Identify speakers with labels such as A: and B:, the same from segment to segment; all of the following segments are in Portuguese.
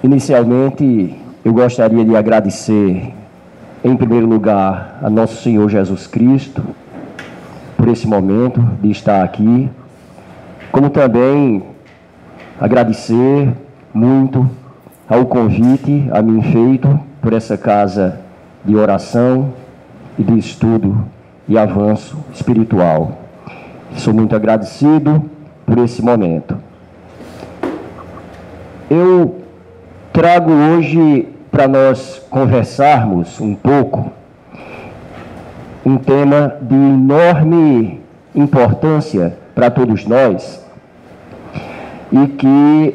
A: Inicialmente, eu gostaria de agradecer, em primeiro lugar, a nosso Senhor Jesus Cristo, por esse momento de estar aqui, como também agradecer muito ao convite a mim feito por essa casa de oração e de estudo e avanço espiritual. Sou muito agradecido por esse momento. Eu trago hoje para nós conversarmos um pouco um tema de enorme importância para todos nós e que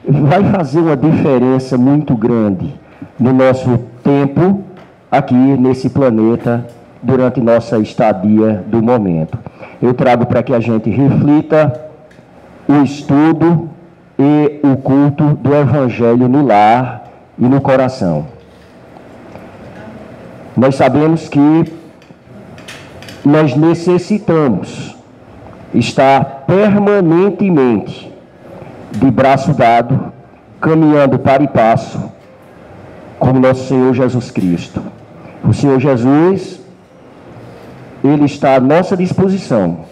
A: vai fazer uma diferença muito grande no nosso tempo aqui nesse planeta durante nossa estadia do momento. Eu trago para que a gente reflita o estudo e o culto do Evangelho no lar e no coração. Nós sabemos que nós necessitamos estar permanentemente de braço dado, caminhando para e passo com o nosso Senhor Jesus Cristo. O Senhor Jesus, Ele está à nossa disposição.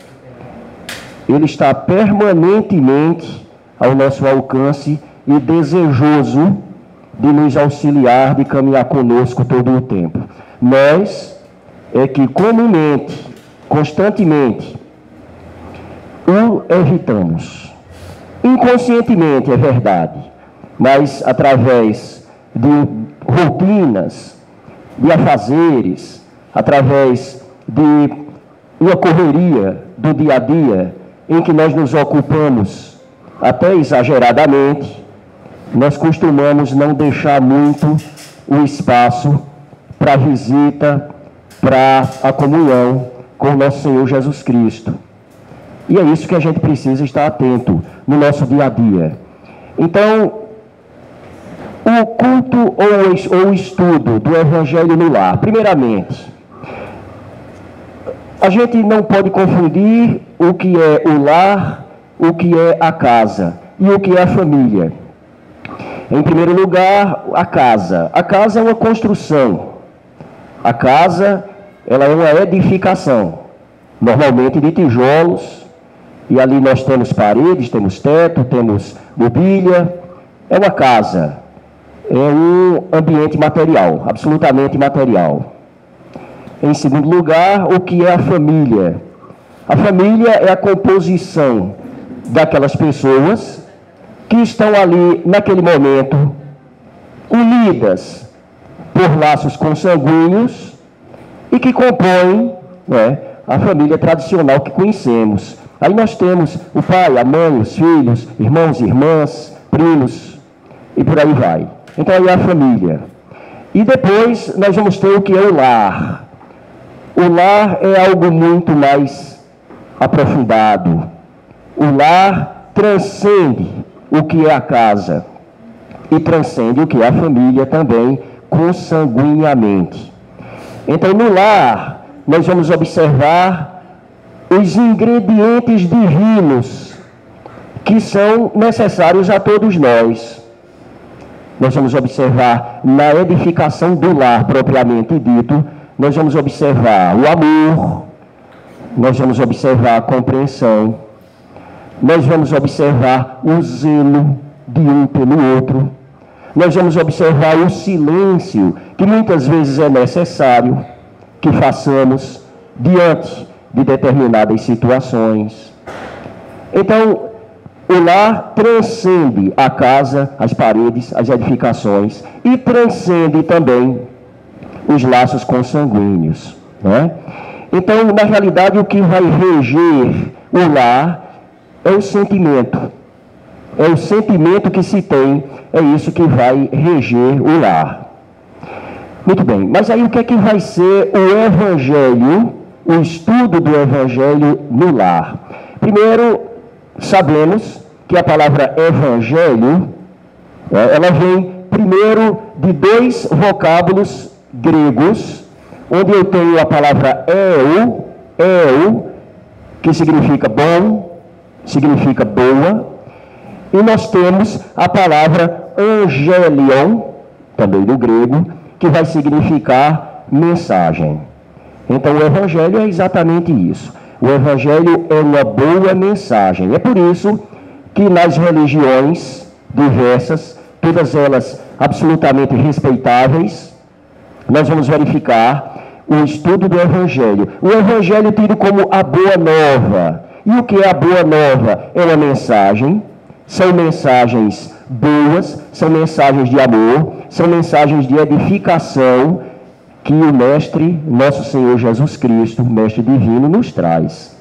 A: Ele está permanentemente ao nosso alcance e desejoso de nos auxiliar, de caminhar conosco todo o tempo. Nós é que comumente, constantemente, o evitamos. Inconscientemente, é verdade, mas através de rotinas, de afazeres, através de uma correria do dia a dia, em que nós nos ocupamos até exageradamente, nós costumamos não deixar muito o espaço para a visita, para a comunhão com o nosso Senhor Jesus Cristo. E é isso que a gente precisa estar atento no nosso dia a dia. Então, o culto ou o estudo do Evangelho no lar, primeiramente, a gente não pode confundir o que é o lar, o que é a casa e o que é a família. Em primeiro lugar, a casa. A casa é uma construção. A casa, ela é uma edificação, normalmente de tijolos, e ali nós temos paredes, temos teto, temos mobília. É uma casa, é um ambiente material, absolutamente material. Em segundo lugar, o que é a família? A família é a composição daquelas pessoas que estão ali, naquele momento, unidas por laços consanguíneos e que compõem, a família tradicional que conhecemos. Aí nós temos o pai, a mãe, os filhos, irmãos e irmãs, primos, e por aí vai. Então aí é a família. E depois nós vamos ter o que é o lar. O lar é algo muito mais aprofundado. O lar transcende o que é a casa e transcende o que é a família também, consanguinamente. Então, no lar, nós vamos observar os ingredientes divinos que são necessários a todos nós. Nós vamos observar na edificação do lar, propriamente dito, nós vamos observar o amor, nós vamos observar a compreensão, nós vamos observar o zelo de um pelo outro, nós vamos observar o silêncio, que muitas vezes é necessário que façamos diante de determinadas situações. Então, o lar transcende a casa, as paredes, as edificações e transcende também os laços consanguíneos, né? Então, na realidade, o que vai reger o lar é o sentimento. É o sentimento que se tem, é isso que vai reger o lar. Muito bem, mas aí o que é que vai ser o Evangelho, o estudo do Evangelho no lar? Primeiro, sabemos que a palavra Evangelho, ela vem primeiro de dois vocábulos gregos, onde eu tenho a palavra eu, que significa bom, significa boa, E nós temos a palavra angelion, também do grego, que vai significar mensagem. Então o Evangelho é exatamente isso. O Evangelho é uma boa mensagem. É por isso que nas religiões diversas, todas elas absolutamente respeitáveis, nós vamos verificar o estudo do Evangelho. O Evangelho tido como a boa nova. E o que é a boa nova? É uma mensagem, são mensagens boas, são mensagens de amor, são mensagens de edificação que o Mestre, nosso Senhor Jesus Cristo, Mestre Divino, nos traz.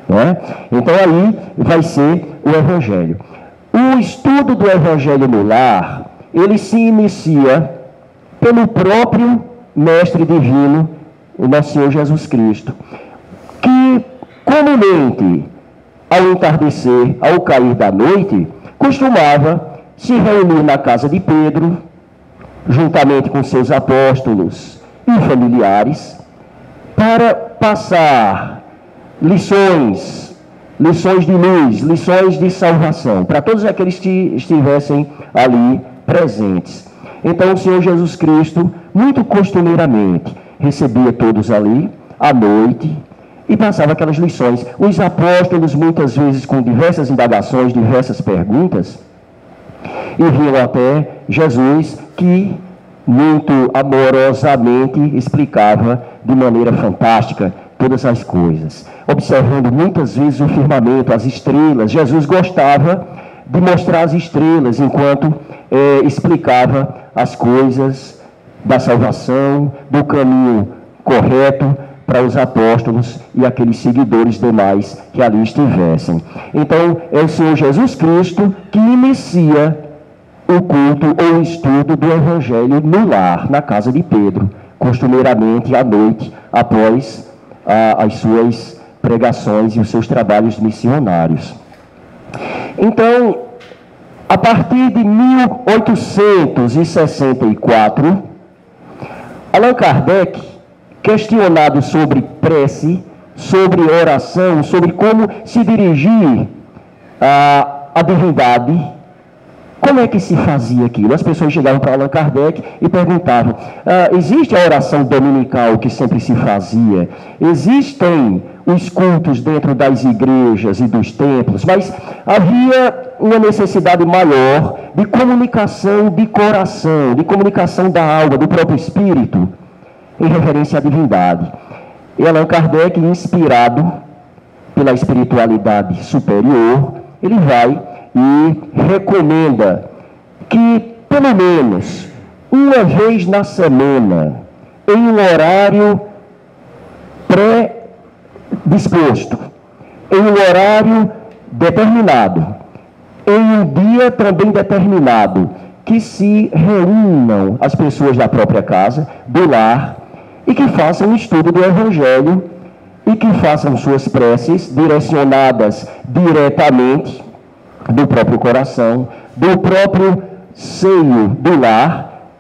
A: Não é? Então aí vai ser o Evangelho. O estudo do Evangelho no lar, ele se inicia pelo próprio Mestre Divino, o nosso Senhor Jesus Cristo, que comumente, ao entardecer, ao cair da noite, costumava se reunir na casa de Pedro, juntamente com seus apóstolos e familiares, para passar lições de luz, lições de salvação, para todos aqueles que estivessem ali presentes. Então o Senhor Jesus Cristo, muito costumeiramente, recebia todos ali, à noite, e passava aquelas lições. Os apóstolos, muitas vezes com diversas indagações, diversas perguntas, e viam até Jesus, que muito amorosamente explicava de maneira fantástica todas as coisas, observando muitas vezes o firmamento, as estrelas. Jesus gostava de mostrar as estrelas enquanto explicava as coisas da salvação, do caminho correto para os apóstolos e aqueles seguidores demais que ali estivessem. Então, é o Senhor Jesus Cristo que inicia o culto ou o estudo do Evangelho no lar, na casa de Pedro, costumeiramente à noite, após as suas pregações e os seus trabalhos missionários. Então, a partir de 1864, Allan Kardec, questionado sobre prece, sobre oração, sobre como se dirigir à divindade, como é que se fazia aquilo? As pessoas chegavam para Allan Kardec e perguntavam, existe a oração dominical que sempre se fazia? Existem os cultos dentro das igrejas e dos templos, mas havia uma necessidade maior de comunicação de coração, de comunicação da alma, do próprio espírito, em referência à divindade. E Allan Kardec, inspirado pela espiritualidade superior, ele vai e recomenda que, pelo menos, uma vez na semana, em um horário pré-disposto, em um horário determinado, em um dia também determinado, que se reúnam as pessoas da própria casa, do lar, e que façam o estudo do Evangelho e que façam suas preces direcionadas diretamente do próprio coração, do próprio seio do lar,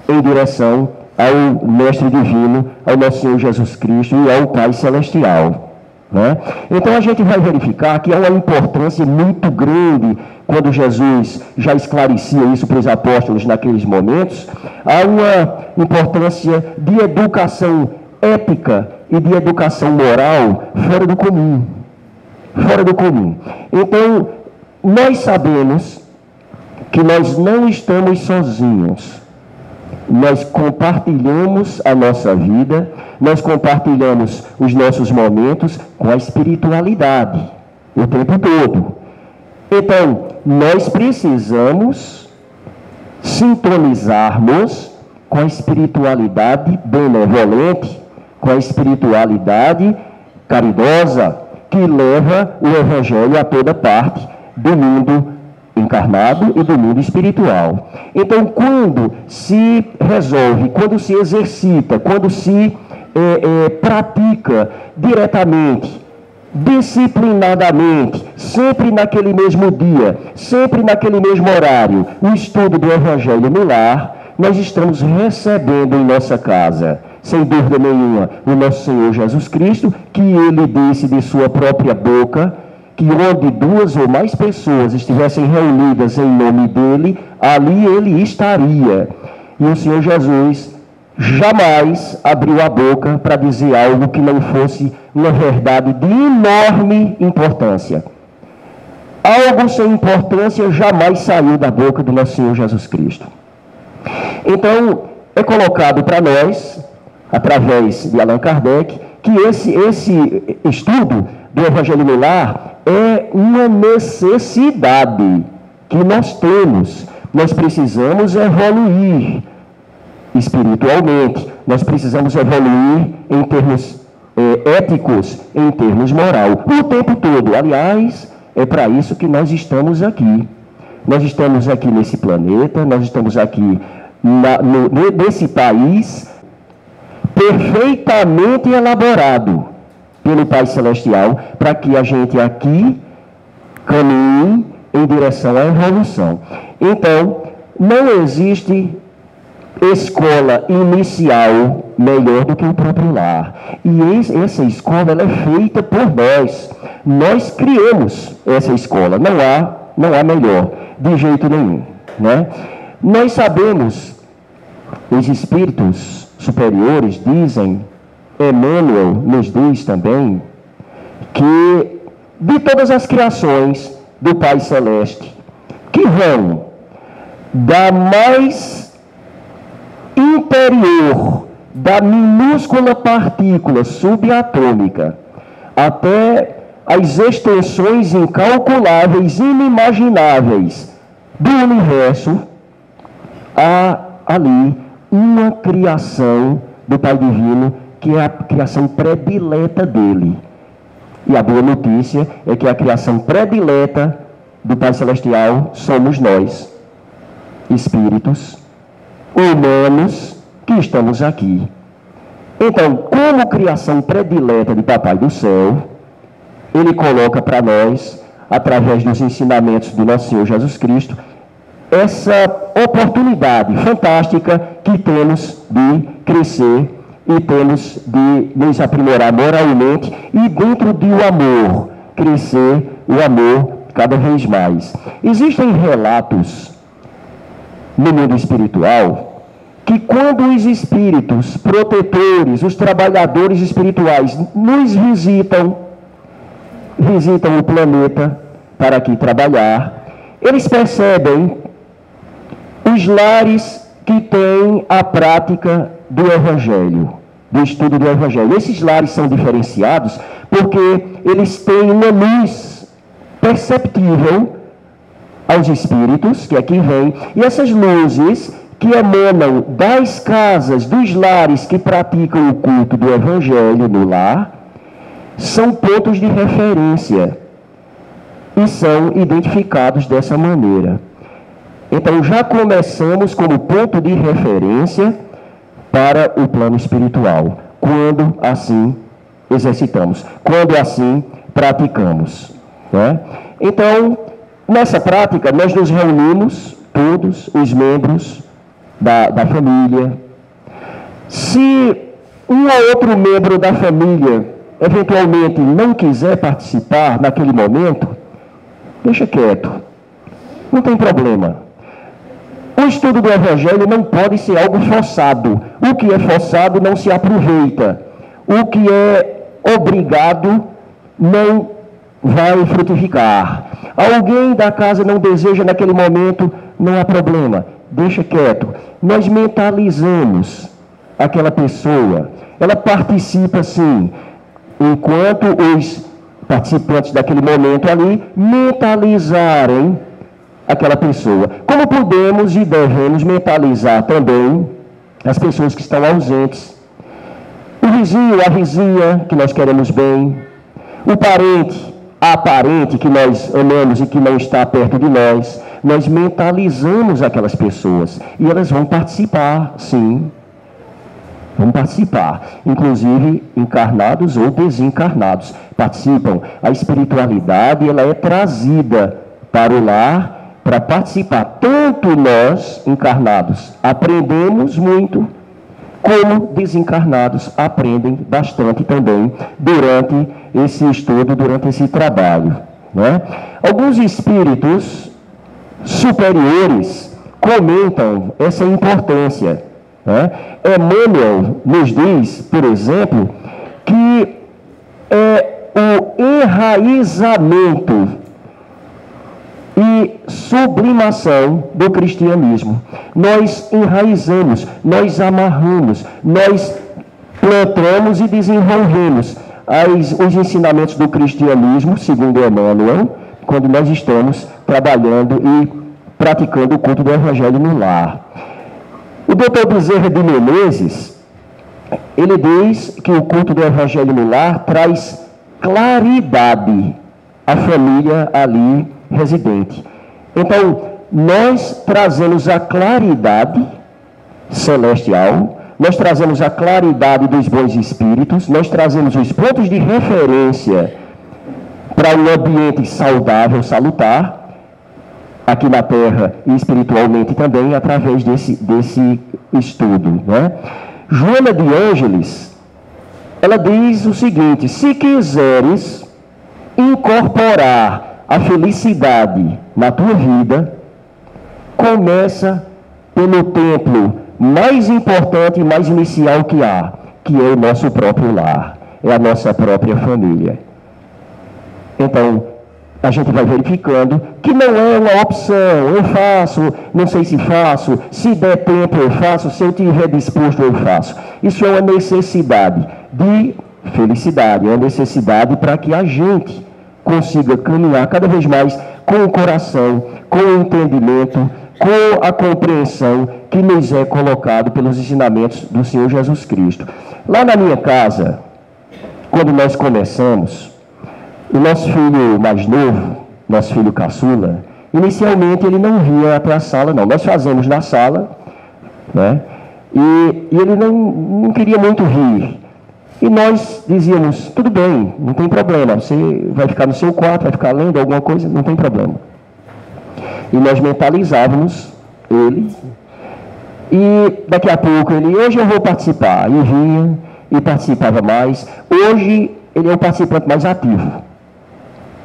A: em direção ao Mestre Divino, ao nosso Senhor Jesus Cristo e ao Pai Celestial. Né? Então a gente vai verificar que há uma importância muito grande, quando Jesus já esclarecia isso para os apóstolos naqueles momentos, há uma importância de educação ética e de educação moral fora do comum. Fora do comum. Então, nós sabemos que nós não estamos sozinhos. Nós compartilhamos a nossa vida, nós compartilhamos os nossos momentos com a espiritualidade o tempo todo. Então, nós precisamos sintonizarmos com a espiritualidade benevolente, com a espiritualidade caridosa, que leva o Evangelho a toda parte do mundo encarnado e do mundo espiritual. Então, quando se resolve, quando se exercita, quando se pratica diretamente, disciplinadamente, sempre naquele mesmo dia, sempre naquele mesmo horário, o estudo do Evangelho no lar, nós estamos recebendo em nossa casa, sem dúvida nenhuma, o nosso Senhor Jesus Cristo, que Ele disse de sua própria boca que onde 2 ou mais pessoas estivessem reunidas em nome dele, ali ele estaria. E o Senhor Jesus jamais abriu a boca para dizer algo que não fosse uma verdade de enorme importância. Algo sem importância jamais saiu da boca do nosso Senhor Jesus Cristo. Então, é colocado para nós, através de Allan Kardec, que esse estudo do Evangelho no Lar é uma necessidade que nós temos. Nós precisamos evoluir espiritualmente, nós precisamos evoluir em termos éticos, em termos moral, o tempo todo. Aliás, é para isso que nós estamos aqui. Nós estamos aqui nesse planeta, nós estamos aqui nesse país, perfeitamente elaborado pelo Pai Celestial, para que a gente aqui caminhe em direção à evolução. Então, não existe escola inicial melhor do que o próprio lar. E essa escola ela é feita por nós. Nós criamos essa escola. Não há melhor, de jeito nenhum, né? Nós sabemos, os espíritos superiores dizem, Emmanuel nos diz também, que de todas as criações do Pai Celeste, que vão da mais interior, da minúscula partícula subatômica, até as extensões incalculáveis, inimagináveis do universo, há ali uma criação do Pai Divino, que é a criação predileta dele. E a boa notícia é que a criação predileta do Pai Celestial somos nós, espíritos humanos que estamos aqui. Então, como criação predileta de Papai do Céu, ele coloca para nós, através dos ensinamentos do nosso Senhor Jesus Cristo, essa oportunidade fantástica que temos de crescer e temos de nos aprimorar moralmente e dentro do amor, crescer o amor cada vez mais. Existem relatos no mundo espiritual que quando os espíritos protetores, os trabalhadores espirituais nos visitam o planeta para aqui trabalhar, eles percebem os lares que têm a prática do Evangelho, do estudo do Evangelho. Esses lares são diferenciados porque eles têm uma luz perceptível aos espíritos que aqui vêm, e essas luzes que emanam das casas, dos lares que praticam o culto do Evangelho no lar, são pontos de referência e são identificados dessa maneira. Então, já começamos como ponto de referência para o plano espiritual, quando assim exercitamos, quando assim praticamos, né? Então, nessa prática, nós nos reunimos, todos os membros da família. Se um ou outro membro da família eventualmente não quiser participar naquele momento, deixa quieto, não tem problema. O estudo do Evangelho não pode ser algo forçado. O que é forçado não se aproveita. O que é obrigado não vai frutificar. Alguém da casa não deseja naquele momento, não há problema, deixa quieto. Nós mentalizamos aquela pessoa, ela participa sim, enquanto os participantes daquele momento ali mentalizarem aquela pessoa. Como podemos e devemos mentalizar também as pessoas que estão ausentes, o vizinho, a vizinha que nós queremos bem, o parente, a parente que nós amamos e que não está perto de nós. Nós mentalizamos aquelas pessoas e elas vão participar, sim. Vão participar, inclusive encarnados ou desencarnados. Participam. A espiritualidade ela é trazida para o lar para participar. Tanto nós, encarnados, aprendemos muito, como desencarnados aprendem bastante também durante esse estudo, durante esse trabalho, não é? Alguns espíritos superiores comentam essa importância, né? Emmanuel nos diz, por exemplo, que é o enraizamento e sublimação do cristianismo. Nós enraizamos, nós amarramos, nós plantamos e desenvolvemos os ensinamentos do cristianismo, segundo Emmanuel, quando nós estamos trabalhando e praticando o culto do Evangelho no lar. O Dr. Bezerra de Menezes, ele diz que o culto do Evangelho no lar traz claridade à família ali residente. Então, nós trazemos a claridade celestial, nós trazemos a claridade dos bons espíritos, nós trazemos os pontos de referência para um ambiente saudável, salutar, aqui na Terra e espiritualmente também, através desse estudo, né? Joana de Ângeles, ela diz o seguinte: se quiseres incorporar a felicidade na tua vida, começa pelo templo mais importante e mais inicial que há, que é o nosso próprio lar, é a nossa própria família. Então, a gente vai verificando que não é uma opção, eu faço, não sei se faço, se der tempo eu faço, se eu estiver disposto eu faço. Isso é uma necessidade de felicidade, é uma necessidade para que a gente consiga caminhar cada vez mais com o coração, com o entendimento, com a compreensão que nos é colocado pelos ensinamentos do Senhor Jesus Cristo. Lá na minha casa, quando nós começamos, o nosso filho mais novo, nosso filho caçula, inicialmente ele não vinha até a sala, não. Nós fazemos na sala, né? E ele não queria muito vir. E nós dizíamos, tudo bem, não tem problema, você vai ficar no seu quarto, vai ficar lendo alguma coisa, não tem problema. E nós mentalizávamos ele, e daqui a pouco ele, hoje eu vou participar, e vinha, e participava mais. Hoje ele é o participante mais ativo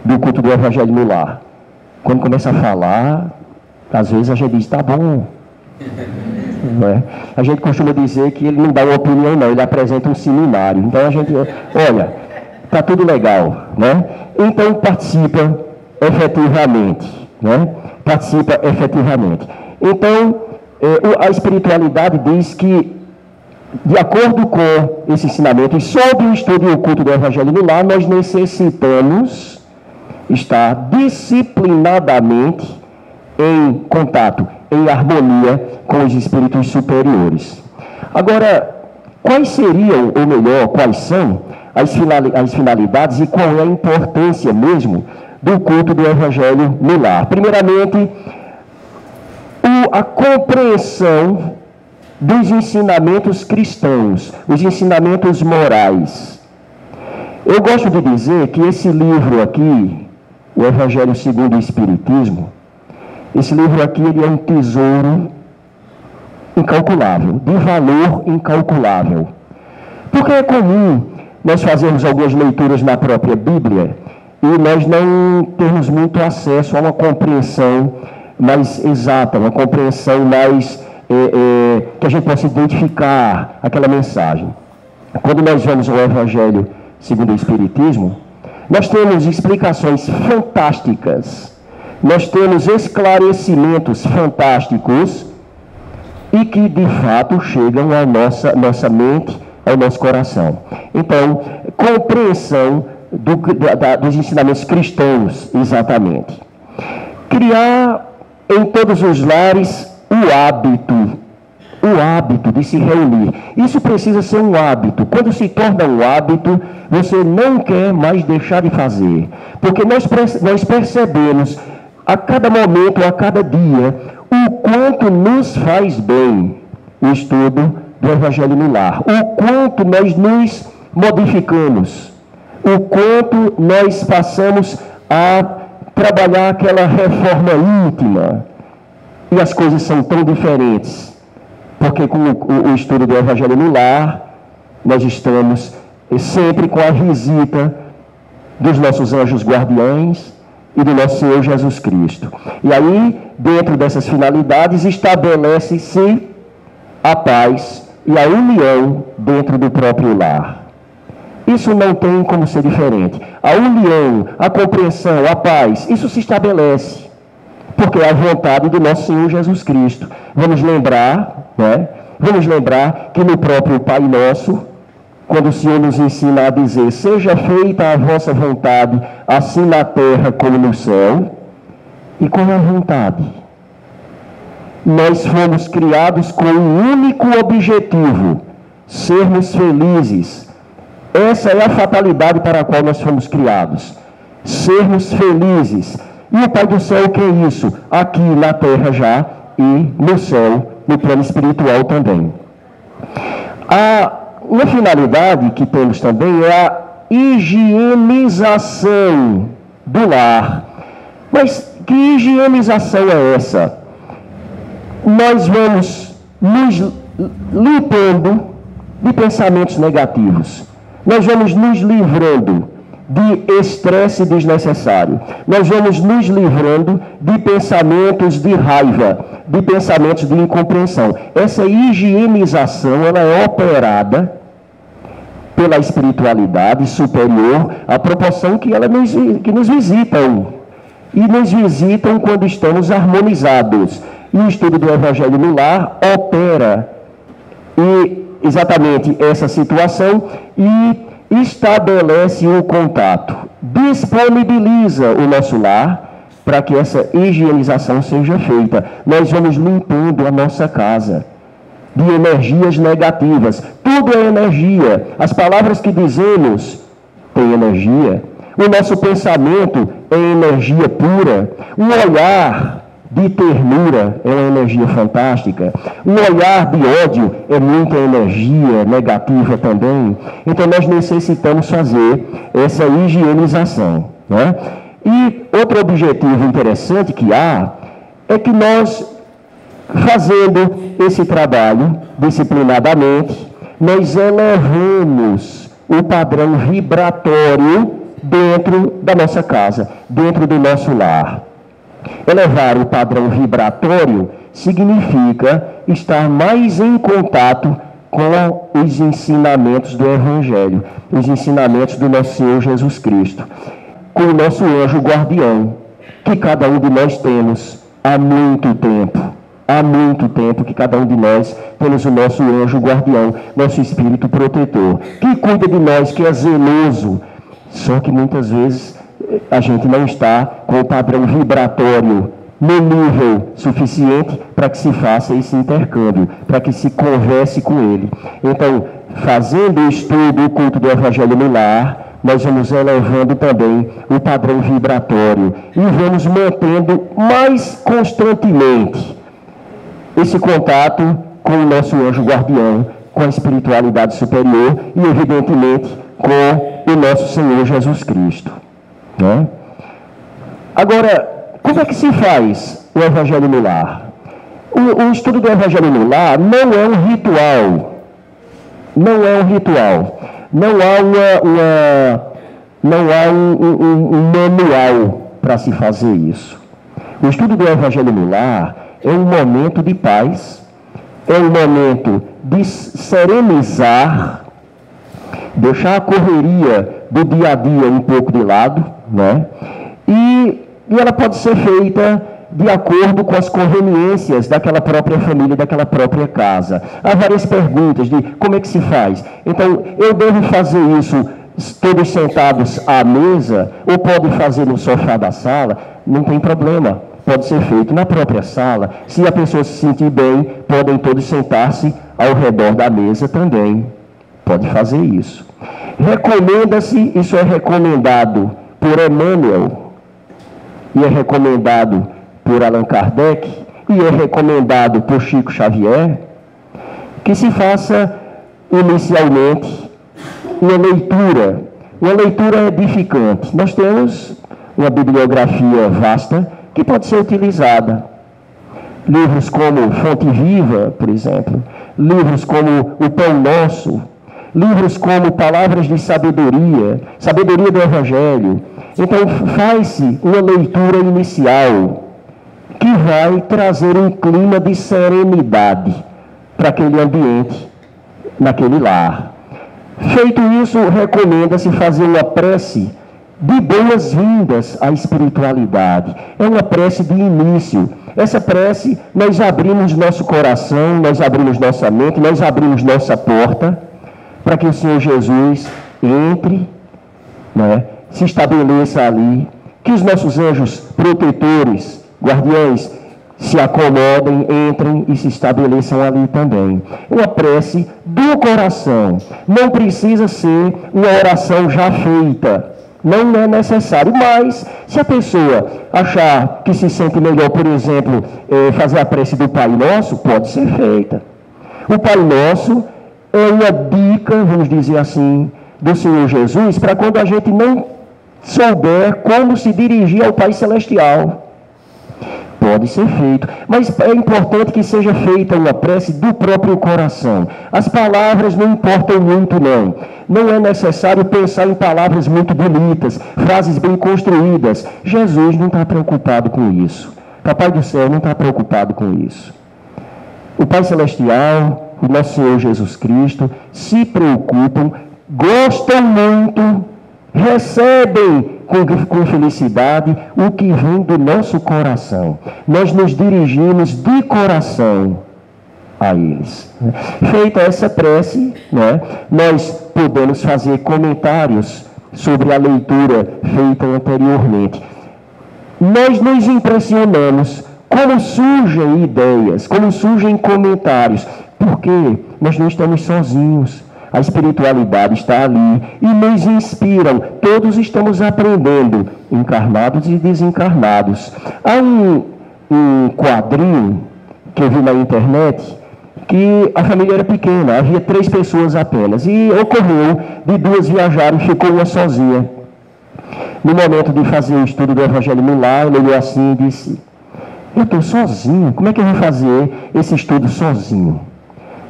A: do culto do Evangelho no lar. Quando começa a falar, às vezes a gente diz, tá bom. Não é? A gente costuma dizer que ele não dá uma opinião, não, ele apresenta um seminário. Então a gente, olha, tá tudo legal, né? Então participa efetivamente, né? Participa efetivamente. Então, a espiritualidade diz que, de acordo com esse ensinamento e sob o estudo e o culto do Evangelho no lar, nós necessitamos estar disciplinadamente em contato, em harmonia com os espíritos superiores. Agora, quais seriam, ou melhor, quais são as finalidades e qual é a importância mesmo do culto do Evangelho no lar? Primeiramente, a compreensão dos ensinamentos cristãos, os ensinamentos morais. Eu gosto de dizer que esse livro aqui, o Evangelho segundo o Espiritismo, esse livro aqui ele é um tesouro incalculável, de valor incalculável. Porque é comum nós fazermos algumas leituras na própria Bíblia e nós não temos muito acesso a uma compreensão mais exata, uma compreensão mais que a gente possa identificar aquela mensagem. Quando nós vamos ao Evangelho segundo o Espiritismo, nós temos explicações fantásticas, nós temos esclarecimentos fantásticos e que de fato chegam à nossa mente, ao nosso coração. Então, compreensão dos ensinamentos cristãos, exatamente. Criar em todos os lares o hábito de se reunir. Isso precisa ser um hábito. Quando se torna um hábito, você não quer mais deixar de fazer. Porque nós percebemos a cada momento, a cada dia, o quanto nos faz bem o estudo do Evangelho no lar. O quanto nós nos modificamos. O quanto nós passamos a trabalhar aquela reforma íntima. E as coisas são tão diferentes. Porque com o estudo do Evangelho no lar, nós estamos sempre com a visita dos nossos anjos guardiães, e do nosso Senhor Jesus Cristo. E aí, dentro dessas finalidades, estabelece-se a paz e a união dentro do próprio lar. Isso não tem como ser diferente. A união, a compreensão, a paz, isso se estabelece, porque é a vontade do nosso Senhor Jesus Cristo. Vamos lembrar, né? Vamos lembrar que no próprio Pai Nosso, quando o Senhor nos ensina a dizer: seja feita a vossa vontade, assim na terra como no céu, e com a vontade. Nós fomos criados com um único objetivo: sermos felizes. Essa é a fatalidade para a qual nós fomos criados. Sermos felizes. E o Pai do céu quer isso, aqui na terra já e no céu, no plano espiritual também. Uma finalidade que temos também é a higienização do lar. Mas que higienização é essa? Nós vamos nos limpando de pensamentos negativos. Nós vamos nos livrando de estresse desnecessário. Nós vamos nos livrando de pensamentos de raiva, de pensamentos de incompreensão. Essa higienização, ela é operada pela espiritualidade superior, à proporção que nos visitam. E nos visitam quando estamos harmonizados. E o estudo do Evangelho no Lar opera exatamente essa situação e estabelece o contato, disponibiliza o nosso lar para que essa higienização seja feita. Nós vamos limpando a nossa casa de energias negativas. Tudo é energia. As palavras que dizemos têm energia. O nosso pensamento é energia pura. Um olhar de ternura é uma energia fantástica. Um olhar de ódio é muita energia negativa também. Então nós necessitamos fazer essa higienização, né? E outro objetivo interessante que há é que nós, fazendo esse trabalho disciplinadamente, nós elevamos o padrão vibratório dentro da nossa casa, dentro do nosso lar. Elevar o padrão vibratório significa estar mais em contato com os ensinamentos do Evangelho, os ensinamentos do nosso Senhor Jesus Cristo, com o nosso anjo guardião, que cada um de nós temos há muito tempo. Há muito tempo que cada um de nós temos o nosso anjo guardião, nosso espírito protetor, que cuida de nós, que é zeloso. Só que muitas vezes a gente não está com o padrão vibratório no nível suficiente para que se faça esse intercâmbio, para que se converse com ele. Então, fazendo o estudo, o culto do Evangelho no Lar, nós vamos elevando também o padrão vibratório e vamos mantendo mais constantemente esse contato com o nosso anjo guardião, com a espiritualidade superior e, evidentemente, com o nosso Senhor Jesus Cristo. Né? Agora, como é que se faz o Evangelho no Lar? O estudo do Evangelho no Lar não é um ritual. Não é um ritual. Não há um manual para se fazer isso. O estudo do Evangelho no Lar é um momento de paz, é um momento de serenizar, deixar a correria do dia a dia um pouco de lado, né? E ela pode ser feita de acordo com as conveniências daquela própria família, daquela própria casa. Há várias perguntas de como é que se faz. Então, eu devo fazer isso todos sentados à mesa, ou pode fazer no sofá da sala? Não tem problema. Pode ser feito na própria sala. Se a pessoa se sentir bem, podem todos sentar-se ao redor da mesa também. Pode fazer isso. Recomenda-se, isso é recomendado por Emmanuel, e é recomendado por Allan Kardec, e é recomendado por Chico Xavier, que se faça inicialmente uma leitura edificante. Nós temos uma bibliografia vasta que pode ser utilizada. Livros como Fonte Viva, por exemplo, livros como O Pão Nosso, livros como Palavras de Sabedoria, Sabedoria do Evangelho, Então, faz-se uma leitura inicial que vai trazer um clima de serenidade para aquele ambiente, naquele lar. Feito isso, recomenda-se fazer uma prece de boas-vindas à espiritualidade. É uma prece de início. Essa prece, nós abrimos nosso coração, nós abrimos nossa mente, nós abrimos nossa porta para que o Senhor Jesus entre, né, se estabeleça ali, que os nossos anjos protetores, guardiães, se acomodem, entrem e se estabeleçam ali também. Uma prece do coração. Não precisa ser uma oração já feita. Não é necessário. Mas, se a pessoa achar que se sente melhor, por exemplo, fazer a prece do Pai Nosso, pode ser feita. O Pai Nosso é uma dica, vamos dizer assim, do Senhor Jesus, para quando a gente não souber como se dirigir ao Pai Celestial. Pode ser feito, mas é importante que seja feita uma prece do próprio coração. As palavras não importam muito, não. Não é necessário pensar em palavras muito bonitas, frases bem construídas. Jesus não está preocupado com isso. Papai do céu não está preocupado com isso. O Pai Celestial, o nosso Senhor Jesus Cristo, se preocupam, gostam muito, recebem com felicidade o que vem do nosso coração. Nós nos dirigimos de coração a eles. Feita essa prece, né, nós podemos fazer comentários sobre a leitura feita anteriormente. Nós nos impressionamos como surgem ideias, como surgem comentários, porque nós não estamos sozinhos. A espiritualidade está ali e nos inspiram. Todos estamos aprendendo, encarnados e desencarnados. Há um quadrinho que eu vi na internet que a família era pequena, havia 3 pessoas apenas. E ocorreu de 2 viajarem e ficou uma sozinha. No momento de fazer o estudo do Evangelho no lar, ele olhou assim e disse: eu estou sozinho, como é que eu vou fazer esse estudo sozinho?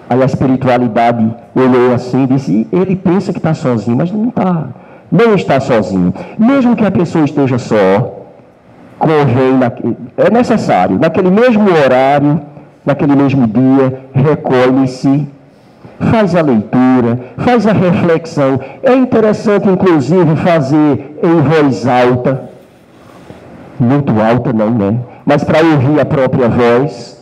A: Aí a espiritualidade olhou assim e disse: ele pensa que está sozinho, mas não está sozinho. Mesmo que a pessoa esteja só, é necessário, naquele mesmo horário, naquele mesmo dia, recolhe-se, faz a leitura, faz a reflexão. É interessante, inclusive, fazer em voz alta, muito alta não, né? Mas para ouvir a própria voz.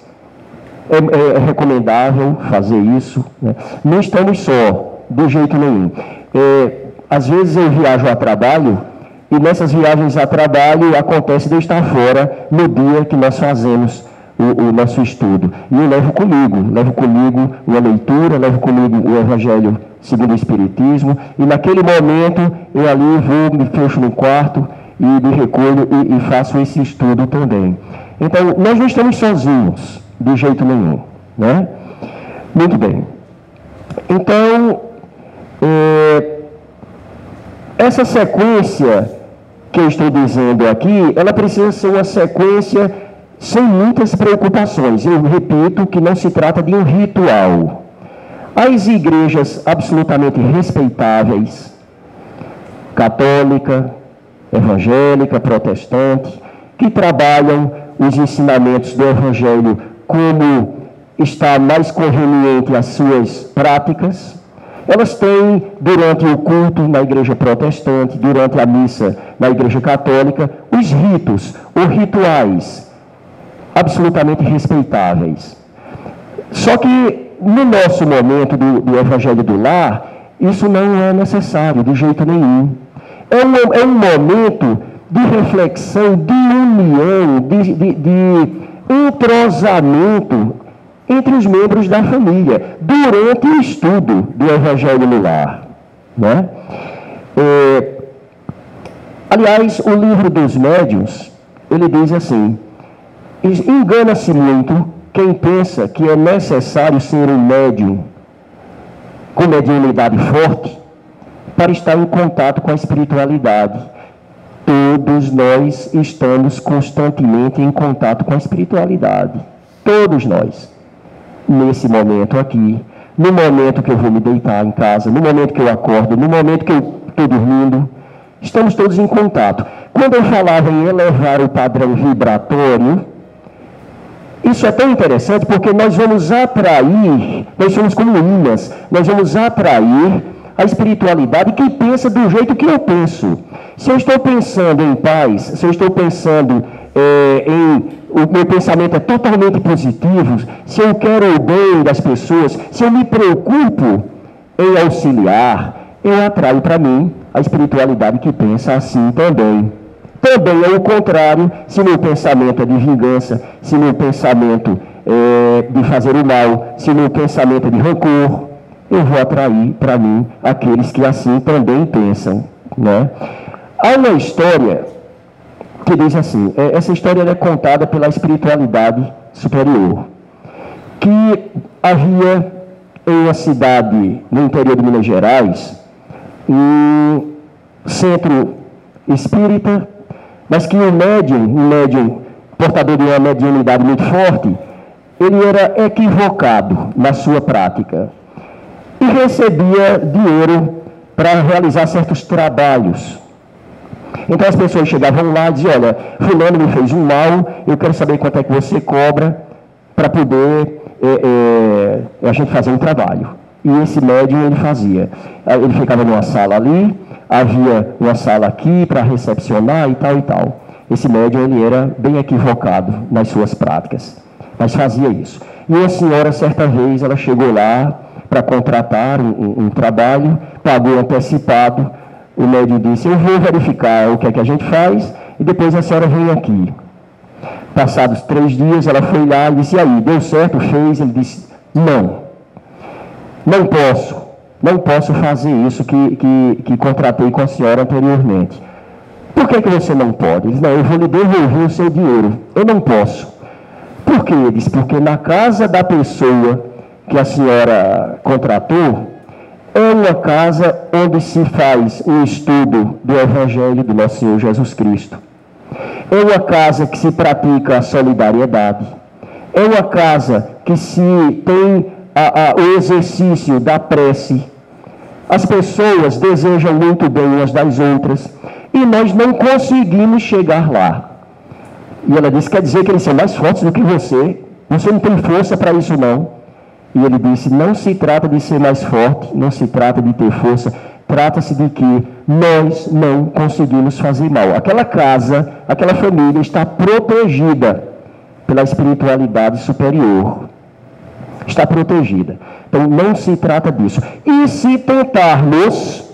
A: É recomendável fazer isso, né? Não estamos só, de jeito nenhum. Às vezes eu viajo a trabalho, e nessas viagens a trabalho acontece de eu estar fora no dia que nós fazemos o nosso estudo. E eu levo comigo uma leitura, levo comigo o Evangelho segundo o Espiritismo, e naquele momento eu ali vou, me fecho no quarto e me recolho e faço esse estudo também. Então, nós não estamos sozinhos. De jeito nenhum, né? Muito bem. Então, essa sequência que eu estou dizendo aqui, ela precisa ser uma sequência sem muitas preocupações. Eu repito que não se trata de um ritual. As igrejas absolutamente respeitáveis, católica, evangélica, protestante, que trabalham os ensinamentos do Evangelho como está mais conveniente às suas práticas, elas têm, durante o culto na igreja protestante, durante a missa na igreja católica, os ritos ou rituais absolutamente respeitáveis. Só que no nosso momento do Evangelho do Lar, isso não é necessário de jeito nenhum. É um momento de reflexão, de união, de entrosamento entre os membros da família, durante o estudo do Evangelho no Lar, né? Aliás, o livro dos médiuns, ele diz assim: engana-se muito quem pensa que é necessário ser um médium com mediunidade forte para estar em contato com a espiritualidade. Todos nós estamos constantemente em contato com a espiritualidade. Todos nós. Nesse momento aqui, no momento que eu vou me deitar em casa, no momento que eu acordo, no momento que eu estou dormindo, Estamos todos em contato. Quando eu falava em elevar o padrão vibratório, isso é tão interessante porque nós vamos atrair, nós somos como imãs, nós vamos atrair a espiritualidade que pensa do jeito que eu penso. Se eu estou pensando em paz, se eu estou pensando o meu pensamento é totalmente positivo, se eu quero o bem das pessoas, se eu me preocupo em auxiliar, eu atraio para mim a espiritualidade que pensa assim também. Também é o contrário, se meu pensamento é de vingança, se meu pensamento é de fazer o mal, se meu pensamento é de rancor, eu vou atrair para mim aqueles que assim também pensam, né? Há uma história que diz assim, essa história é contada pela espiritualidade superior, que havia em uma cidade no interior de Minas Gerais, um centro espírita, mas que um médium portador de uma mediunidade muito forte, ele era equivocado na sua prática e recebia dinheiro para realizar certos trabalhos. Então as pessoas chegavam lá e diziam, olha, fulano me fez um mal, eu quero saber quanto é que você cobra para poder a gente fazer um trabalho. E esse médium ele fazia. Ele ficava numa sala ali, havia uma sala aqui para recepcionar e tal e tal. Esse médium ele era bem equivocado nas suas práticas, mas fazia isso. E uma senhora, certa vez, ela chegou lá para contratar um trabalho, pagou antecipado. O médium disse, eu vou verificar o que é que a gente faz e depois a senhora vem aqui. Passados 3 dias, ela foi lá e disse, e aí, deu certo, fez? Ele disse, não posso fazer isso que contratei com a senhora anteriormente. Por que você não pode? Ele disse, não, eu vou lhe devolver o seu dinheiro. Eu não posso. Por quê? Ele disse, porque na casa da pessoa que a senhora contratou, é uma casa onde se faz um estudo do Evangelho do nosso Senhor Jesus Cristo. É uma casa que se pratica a solidariedade. É uma casa que se tem o exercício da prece. As pessoas desejam muito bem umas das outras e nós não conseguimos chegar lá. E ela disse, quer dizer que eles são mais fortes do que você? Você não tem força para isso não. E ele disse, não se trata de ser mais forte, não se trata de ter força, trata-se de que nós não conseguimos fazer mal. Aquela casa, aquela família está protegida pela espiritualidade superior. Está protegida. Então não se trata disso. E se tentarmos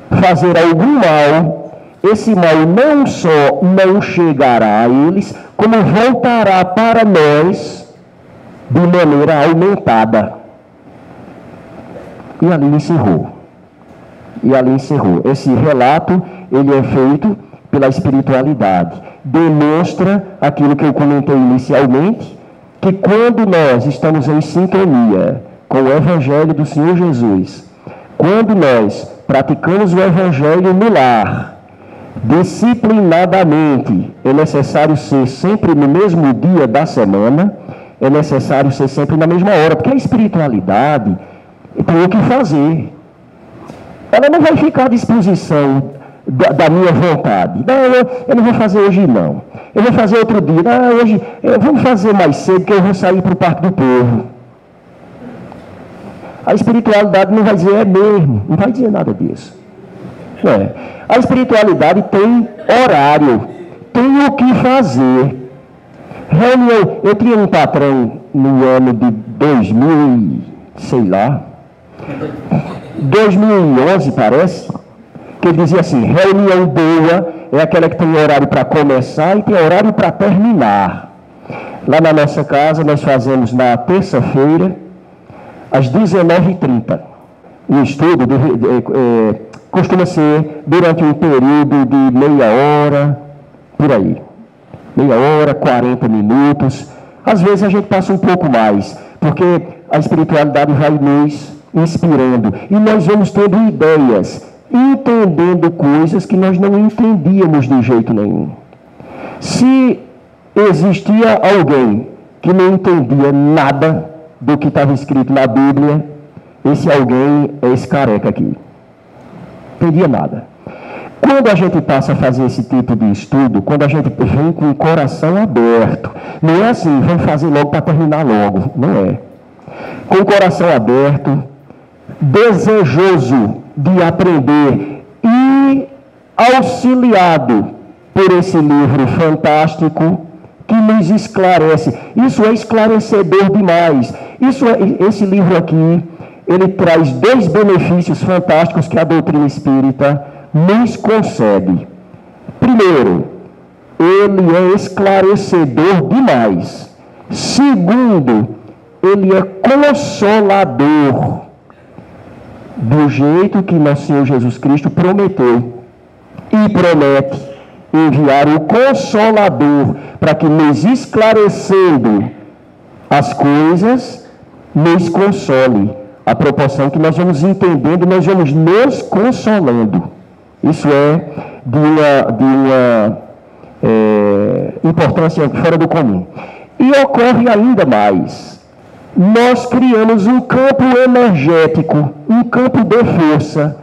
A: fazer algum mal, esse mal não só não chegará a eles, como voltará para nós de maneira aumentada. E ali encerrou. Esse relato, ele é feito pela espiritualidade. Demonstra aquilo que eu comentei inicialmente, que quando nós estamos em sintonia com o Evangelho do Senhor Jesus, quando nós praticamos o Evangelho no lar, disciplinadamente, é necessário ser sempre no mesmo dia da semana, é necessário ser sempre na mesma hora, porque a espiritualidade tem o que fazer. Ela não vai ficar à disposição da minha vontade. Não, eu não vou fazer hoje não. Eu vou fazer outro dia. Não, hoje, vamos fazer mais cedo que eu vou sair para o Parque do Povo. A espiritualidade não vai dizer é mesmo, não vai dizer nada disso. A espiritualidade tem horário, tem o que fazer. Reunião, eu tinha um patrão no ano de 2011 parece, que ele dizia assim, reunião boa é aquela que tem horário para começar e tem horário para terminar. Lá na nossa casa nós fazemos na terça-feira, às 19h30. O estudo costuma ser durante um período de meia hora, por aí. Meia hora, 40 minutos. Às vezes a gente passa um pouco mais, porque a espiritualidade vai nos inspirando. E nós vamos tendo ideias, entendendo coisas que nós não entendíamos de jeito nenhum. Se existia alguém que não entendia nada do que estava escrito na Bíblia, esse alguém é esse careca aqui. Não entendia nada. Quando a gente passa a fazer esse tipo de estudo, quando a gente vem com o coração aberto, não é assim, vamos fazer logo para terminar logo, não é. Com o coração aberto, desejoso de aprender e auxiliado por esse livro fantástico que nos esclarece. Isso é esclarecedor demais. Esse livro aqui, ele traz 2 benefícios fantásticos que a doutrina espírita nos concede. Primeiro, ele é esclarecedor demais. Segundo, ele é consolador, do jeito que nosso Senhor Jesus Cristo prometeu e promete enviar o Consolador para que, nos esclarecendo as coisas, nos console. A proporção que nós vamos entendendo, nós vamos nos consolando. Isso é de uma importância fora do comum. E ocorre ainda mais. Nós criamos um campo energético, um campo de força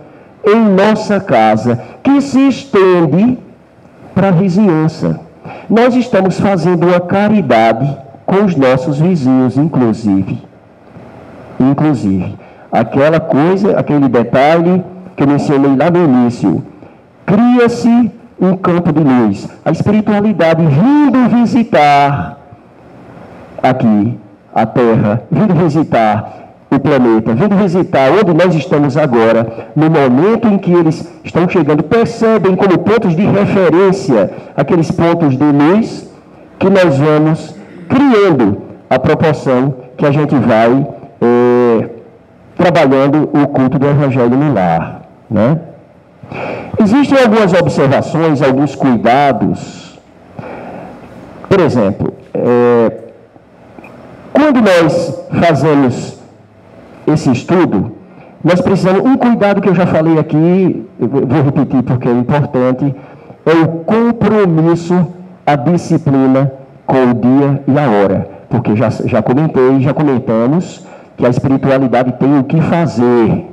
A: em nossa casa, que se estende para a vizinhança. Nós estamos fazendo uma caridade com os nossos vizinhos, inclusive. Aquela coisa, aquele detalhe que eu mencionei lá no início. Cria-se um campo de luz. A espiritualidade vindo visitar aqui a Terra, vindo visitar o planeta, vindo visitar onde nós estamos agora, no momento em que eles estão chegando, percebem como pontos de referência, aqueles pontos de luz que nós vamos criando à proporção que a gente vai trabalhando o culto do Evangelho no lar, né? Existem algumas observações, alguns cuidados. Por exemplo, quando nós fazemos esse estudo, nós precisamos, um cuidado que eu já falei aqui, eu vou repetir porque é importante, é o compromisso, a disciplina com o dia e a hora. Porque já comentamos que a espiritualidade tem o que fazer.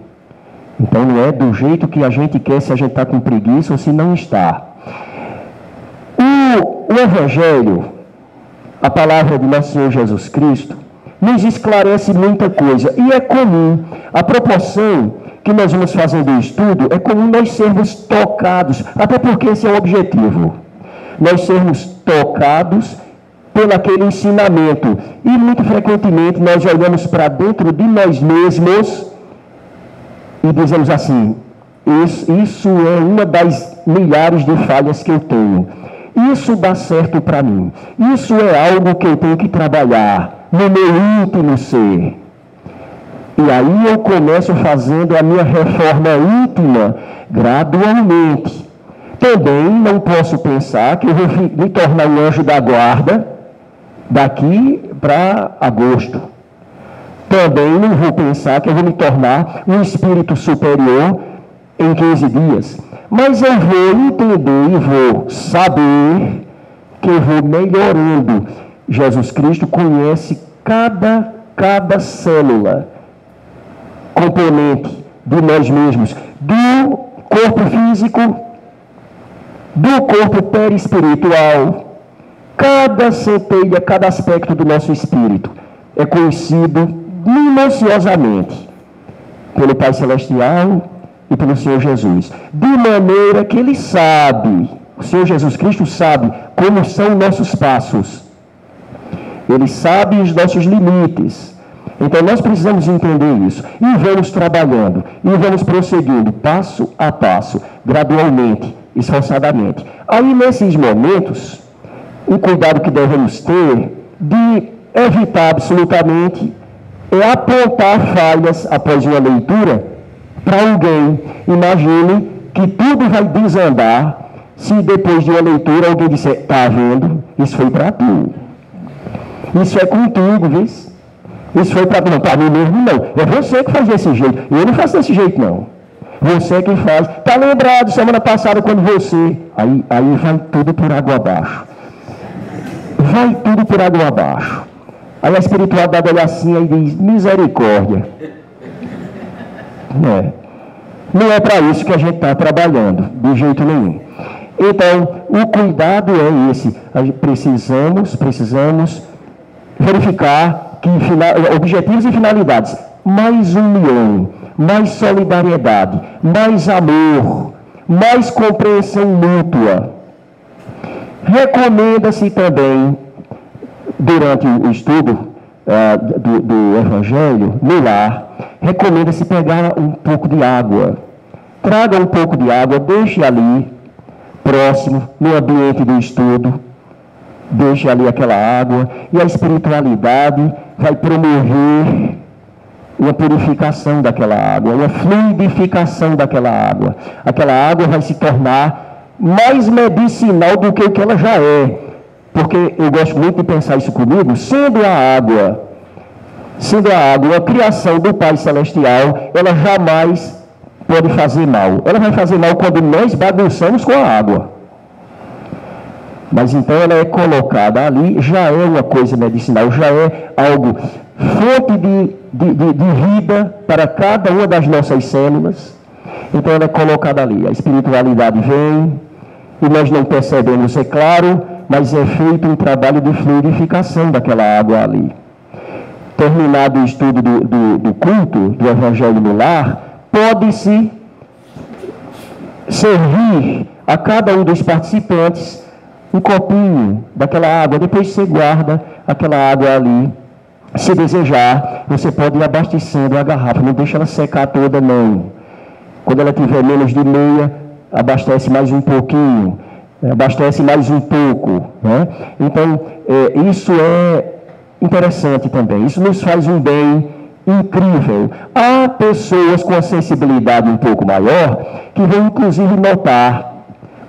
A: Então não é do jeito que a gente quer, se a gente está com preguiça ou se não está. O Evangelho, a palavra de nosso Senhor Jesus Cristo, nos esclarece muita coisa. E é comum, a proporção que nós vamos fazendo o estudo, é comum nós sermos tocados, até porque esse é o objetivo. Nós sermos tocados pelo aquele ensinamento. E muito frequentemente nós olhamos para dentro de nós mesmos e dizemos assim, isso é uma das milhares de falhas que eu tenho. Isso dá certo para mim. Isso é algo que eu tenho que trabalhar no meu íntimo ser. E aí eu começo fazendo a minha reforma íntima gradualmente. Também não posso pensar que eu vou me tornar um anjo da guarda daqui para agosto. Também não vou pensar que eu vou me tornar um espírito superior em 15 dias. Mas eu vou entender e vou saber que eu vou melhorando. Jesus Cristo conhece cada célula, componente de nós mesmos, do corpo físico, do corpo perispiritual. Cada centelha, cada aspecto do nosso espírito é conhecido minuciosamente pelo Pai Celestial e pelo Senhor Jesus, de maneira que Ele sabe, o Senhor Jesus Cristo sabe como são nossos passos, Ele sabe os nossos limites. Então nós precisamos entender isso, e vamos trabalhando, e vamos prosseguindo, passo a passo, gradualmente, esforçadamente. Aí nesses momentos, o cuidado que devemos ter de evitar absolutamente é apontar falhas após uma leitura para alguém. Imagine que tudo vai desandar se depois de uma leitura alguém disser, está vendo? Isso foi para tu. Isso é contigo, viu? Isso foi para tu. Não, para mim mesmo não. É você que faz desse jeito. Eu não faço desse jeito, não. Você é quem faz. Está lembrado semana passada quando você... Aí vai tudo por água abaixo. Vai tudo por água abaixo. Aí a espiritualidade olha assim e diz, misericórdia. Não é para isso que a gente está trabalhando, de jeito nenhum. Então, o cuidado é esse. Precisamos verificar que objetivos e finalidades. Mais união, mais solidariedade, mais amor, mais compreensão mútua. Recomenda-se também, durante o estudo do Evangelho, no lar, recomenda-se pegar um pouco de água. Traga um pouco de água, deixe ali, próximo, no ambiente do estudo, deixe ali aquela água, e a espiritualidade vai promover uma purificação daquela água, uma fluidificação daquela água. Aquela água vai se tornar mais medicinal do que o que ela já é. Porque eu gosto muito de pensar isso comigo, sendo a água, a criação do Pai Celestial, ela jamais pode fazer mal. Ela vai fazer mal quando nós bagunçamos com a água. Mas então ela é colocada ali, já é uma coisa medicinal, já é algo, fonte de vida para cada uma das nossas células. Então ela é colocada ali. A espiritualidade vem, e nós não percebemos, é claro, mas é feito um trabalho de fluidificação daquela água ali. Terminado o estudo do culto, do Evangelho no lar, pode-se servir a cada um dos participantes um copinho daquela água, depois você guarda aquela água ali. Se desejar, você pode ir abastecendo a garrafa, não deixa ela secar toda não. Quando ela tiver menos de meia, abastece mais um pouquinho, abastece mais um pouco, né? Então, isso é interessante também, isso nos faz um bem incrível. Há pessoas com a sensibilidade um pouco maior que vão inclusive notar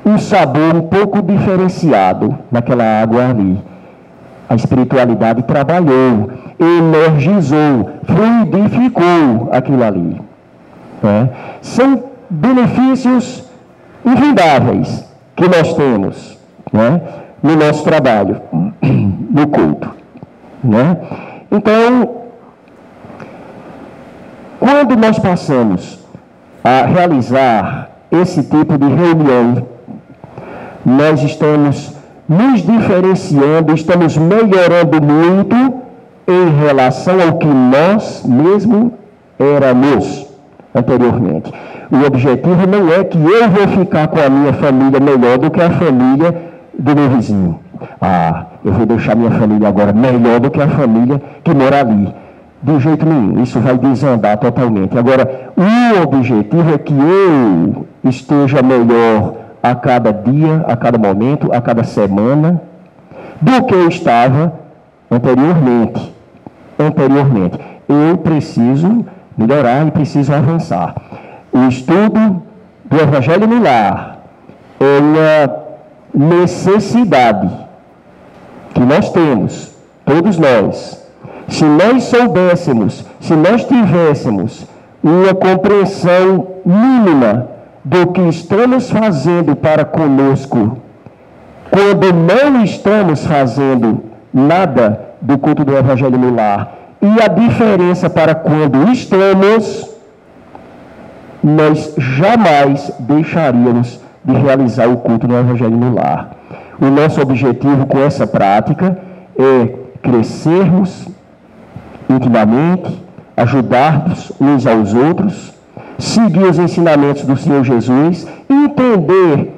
A: um sabor um pouco diferenciado naquela água ali. A espiritualidade trabalhou, energizou, fluidificou aquilo ali. Né? São benefícios infindáveis que nós temos, né, no nosso trabalho, no culto. Né? Então, quando nós passamos a realizar esse tipo de reunião, nós estamos nos diferenciando, estamos melhorando muito em relação ao que nós mesmos éramos anteriormente. O objetivo não é que eu vou ficar com a minha família melhor do que a família do meu vizinho. Eu vou deixar minha família agora melhor do que a família que mora ali. De jeito nenhum, isso vai desandar totalmente. Agora, o objetivo é que eu esteja melhor a cada dia, a cada momento, a cada semana, do que eu estava anteriormente. Eu preciso melhorar e preciso avançar. O estudo do Evangelho no lar é uma necessidade que nós temos, todos nós. Se nós soubéssemos, se nós tivéssemos uma compreensão mínima do que estamos fazendo para conosco, quando não estamos fazendo nada do culto do Evangelho no lar, e a diferença para quando estamos, nós jamais deixaríamos de realizar o culto do Evangelho no lar. O nosso objetivo com essa prática é crescermos intimamente, ajudarmos uns aos outros, seguir os ensinamentos do Senhor Jesus, entender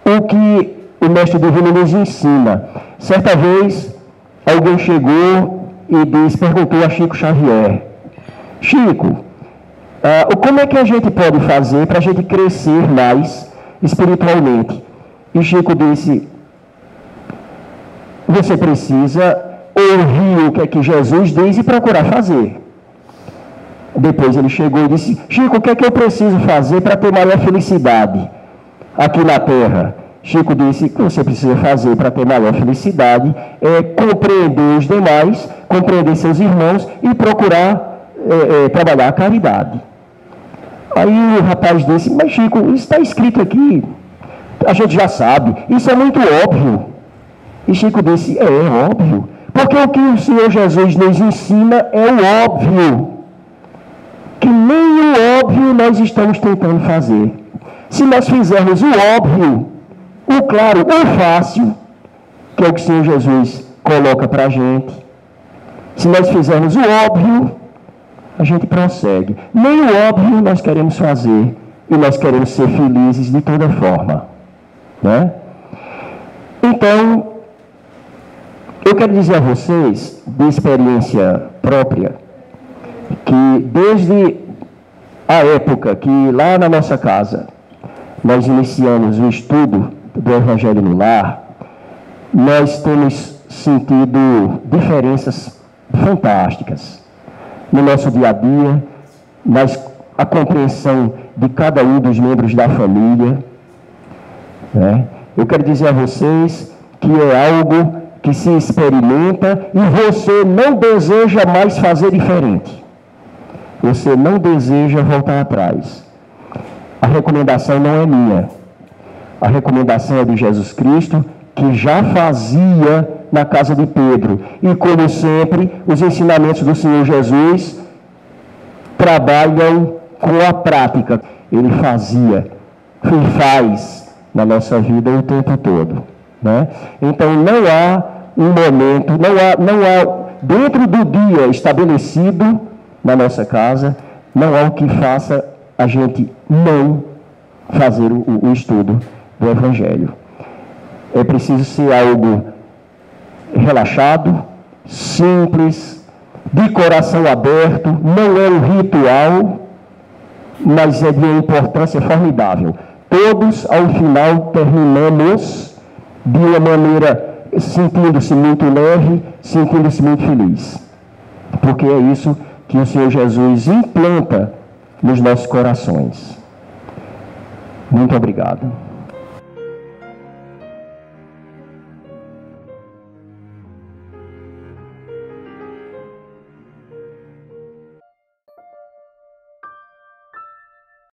A: o que o Mestre Divino nos ensina. Certa vez, alguém chegou e perguntou a Chico Xavier: Chico, como é que a gente pode fazer para a gente crescer mais espiritualmente? E Chico disse: você precisa ouvir o que é que Jesus diz e procurar fazer. Depois ele chegou e disse: Chico, o que é que eu preciso fazer para ter maior felicidade aqui na Terra? Chico disse: o que você precisa fazer para ter maior felicidade é compreender os demais, compreender seus irmãos e procurar trabalhar a caridade. Aí o rapaz disse: mas Chico, isso está escrito aqui, a gente já sabe, isso é muito óbvio. E Chico disse: é óbvio, porque o que o Senhor Jesus nos ensina é o óbvio, que nem o óbvio nós estamos tentando fazer. Se nós fizermos o óbvio, o claro, o fácil, que é o que o Senhor Jesus coloca para a gente, se nós fizermos o óbvio, a gente prossegue. Nem o óbvio nós queremos fazer, e nós queremos ser felizes de toda forma, né? Então, eu quero dizer a vocês, de experiência própria, que desde a época que lá na nossa casa nós iniciamos o estudo do Evangelho no Lar, nós temos sentido diferenças fantásticas no nosso dia a dia, a compreensão de cada um dos membros da família, né? Eu quero dizer a vocês que é algo que se experimenta e você não deseja mais fazer diferente. Você não deseja voltar atrás. A recomendação não é minha. A recomendação é de Jesus Cristo, que já fazia na casa de Pedro. E, como sempre, os ensinamentos do Senhor Jesus trabalham com a prática. Ele fazia e faz na nossa vida o tempo todo, né? Então, não há um momento, não há dentro do dia estabelecido na nossa casa, não há o que faça a gente não fazer o estudo do Evangelho. É preciso ser algo relaxado, simples, de coração aberto, não é um ritual, mas é de uma importância formidável. Todos, ao final, terminamos de uma maneira sentindo-se muito leve, sentindo-se muito feliz. Porque é isso que o Senhor Jesus implanta nos nossos corações. Muito obrigado.